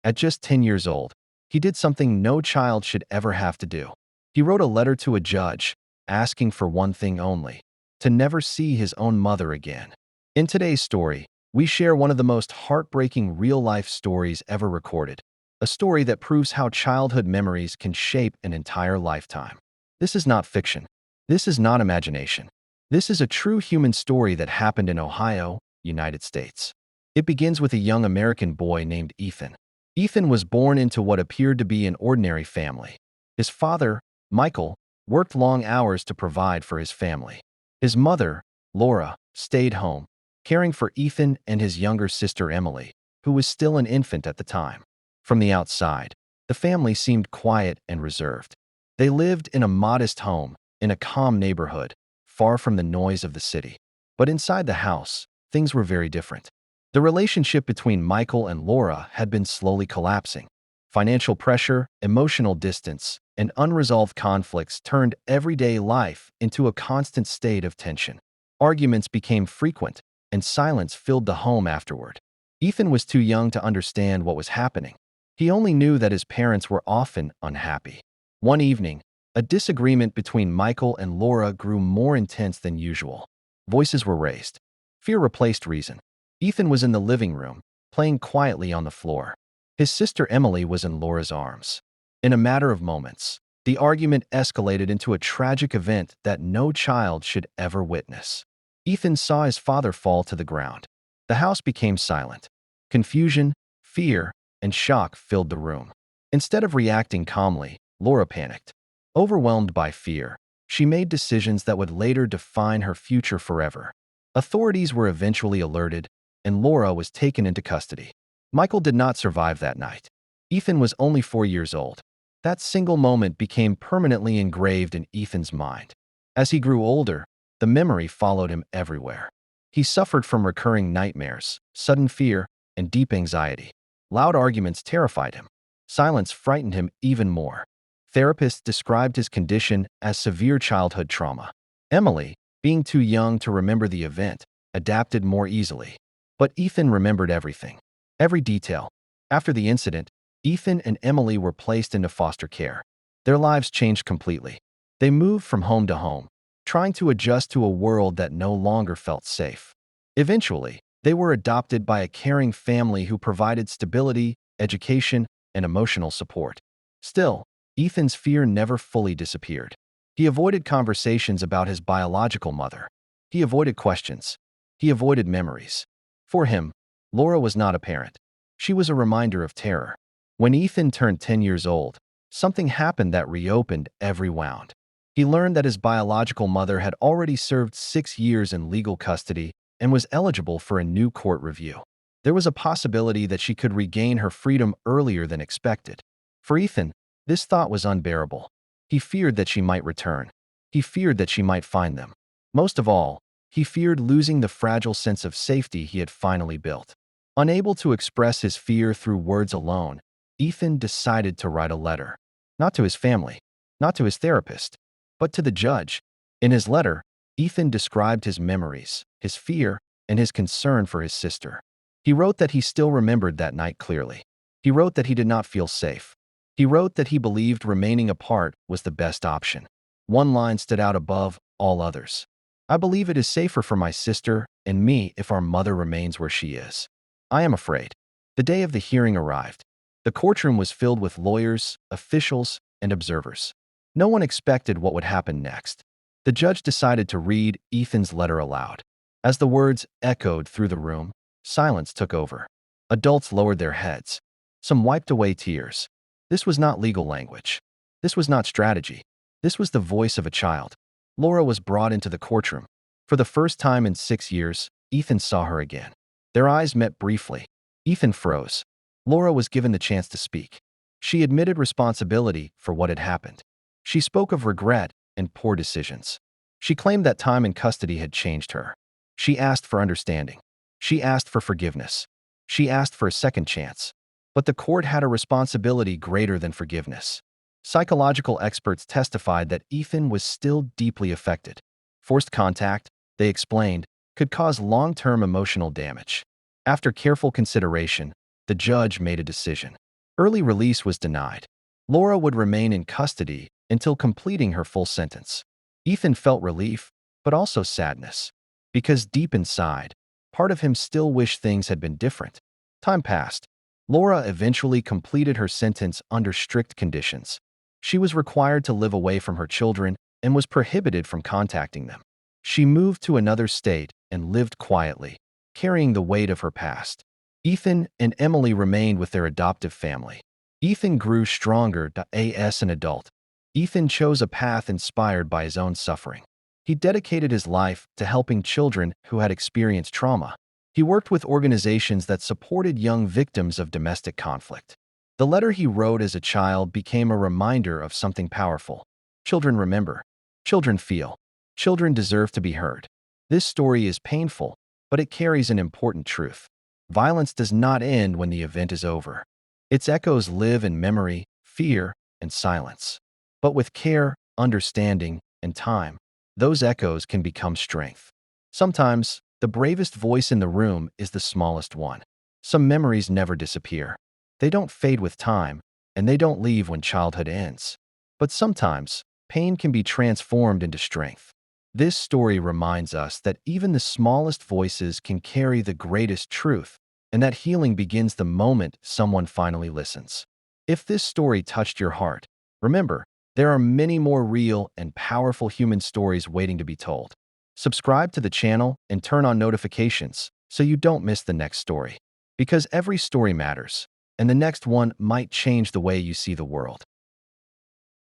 At just 10 years old, he did something no child should ever have to do. He wrote a letter to a judge, asking for one thing only: to never see his own mother again. In today's story, we share one of the most heartbreaking real-life stories ever recorded, a story that proves how childhood memories can shape an entire lifetime. This is not fiction. This is not imagination. This is a true human story that happened in Ohio, United States. It begins with a young American boy named Ethan. Ethan was born into what appeared to be an ordinary family. His father, Michael, worked long hours to provide for his family. His mother, Laura, stayed home, caring for Ethan and his younger sister Emily, who was still an infant at the time. From the outside, the family seemed quiet and reserved. They lived in a modest home, in a calm neighborhood, far from the noise of the city. But inside the house, things were very different. The relationship between Michael and Laura had been slowly collapsing. Financial pressure, emotional distance, and unresolved conflicts turned everyday life into a constant state of tension. Arguments became frequent, and silence filled the home afterward. Ethan was too young to understand what was happening. He only knew that his parents were often unhappy. One evening, a disagreement between Michael and Laura grew more intense than usual. Voices were raised. Fear replaced reason. Ethan was in the living room, playing quietly on the floor. His sister Emily was in Laura's arms. In a matter of moments, the argument escalated into a tragic event that no child should ever witness. Ethan saw his father fall to the ground. The house became silent. Confusion, fear, and shock filled the room. Instead of reacting calmly, Laura panicked. Overwhelmed by fear, she made decisions that would later define her future forever. Authorities were eventually alerted, and Laura was taken into custody. Michael did not survive that night. Ethan was only 4 years old. That single moment became permanently engraved in Ethan's mind. As he grew older, the memory followed him everywhere. He suffered from recurring nightmares, sudden fear, and deep anxiety. Loud arguments terrified him. Silence frightened him even more. Therapists described his condition as severe childhood trauma. Emily, being too young to remember the event, adapted more easily. But Ethan remembered everything. Every detail. After the incident, Ethan and Emily were placed into foster care. Their lives changed completely. They moved from home to home, trying to adjust to a world that no longer felt safe. Eventually, they were adopted by a caring family who provided stability, education, and emotional support. Still, Ethan's fear never fully disappeared. He avoided conversations about his biological mother. He avoided questions. He avoided memories. For him, Laura was not a parent. She was a reminder of terror. When Ethan turned 10 years old, something happened that reopened every wound. He learned that his biological mother had already served 6 years in legal custody and was eligible for a new court review. There was a possibility that she could regain her freedom earlier than expected. For Ethan, this thought was unbearable. He feared that she might return. He feared that she might find them. Most of all, he feared losing the fragile sense of safety he had finally built. Unable to express his fear through words alone, Ethan decided to write a letter. Not to his family, not to his therapist, but to the judge. In his letter, Ethan described his memories, his fear, and his concern for his sister. He wrote that he still remembered that night clearly. He wrote that he did not feel safe. He wrote that he believed remaining apart was the best option. One line stood out above all others. "I believe it is safer for my sister and me if our mother remains where she is. I am afraid." The day of the hearing arrived. The courtroom was filled with lawyers, officials, and observers. No one expected what would happen next. The judge decided to read Ethan's letter aloud. As the words echoed through the room, silence took over. Adults lowered their heads. Some wiped away tears. This was not legal language. This was not strategy. This was the voice of a child. Laura was brought into the courtroom. For the first time in 6 years, Ethan saw her again. Their eyes met briefly. Ethan froze. Laura was given the chance to speak. She admitted responsibility for what had happened. She spoke of regret and poor decisions. She claimed that time in custody had changed her. She asked for understanding. She asked for forgiveness. She asked for a second chance. But the court had a responsibility greater than forgiveness. Psychological experts testified that Ethan was still deeply affected. Forced contact, they explained, could cause long-term emotional damage. After careful consideration, the judge made a decision. Early release was denied. Laura would remain in custody until completing her full sentence. Ethan felt relief, but also sadness, because deep inside, part of him still wished things had been different. Time passed. Laura eventually completed her sentence under strict conditions. She was required to live away from her children and was prohibited from contacting them. She moved to another state and lived quietly, carrying the weight of her past. Ethan and Emily remained with their adoptive family. Ethan grew stronger as an adult. Ethan chose a path inspired by his own suffering. He dedicated his life to helping children who had experienced trauma. He worked with organizations that supported young victims of domestic conflict. The letter he wrote as a child became a reminder of something powerful. Children remember. Children feel. Children deserve to be heard. This story is painful, but it carries an important truth. Violence does not end when the event is over. Its echoes live in memory, fear, and silence. But with care, understanding, and time, those echoes can become strength. Sometimes, the bravest voice in the room is the smallest one. Some memories never disappear. They don't fade with time, and they don't leave when childhood ends. But sometimes, pain can be transformed into strength. This story reminds us that even the smallest voices can carry the greatest truth, and that healing begins the moment someone finally listens. If this story touched your heart, remember, there are many more real and powerful human stories waiting to be told. Subscribe to the channel and turn on notifications so you don't miss the next story. Because every story matters, and the next one might change the way you see the world.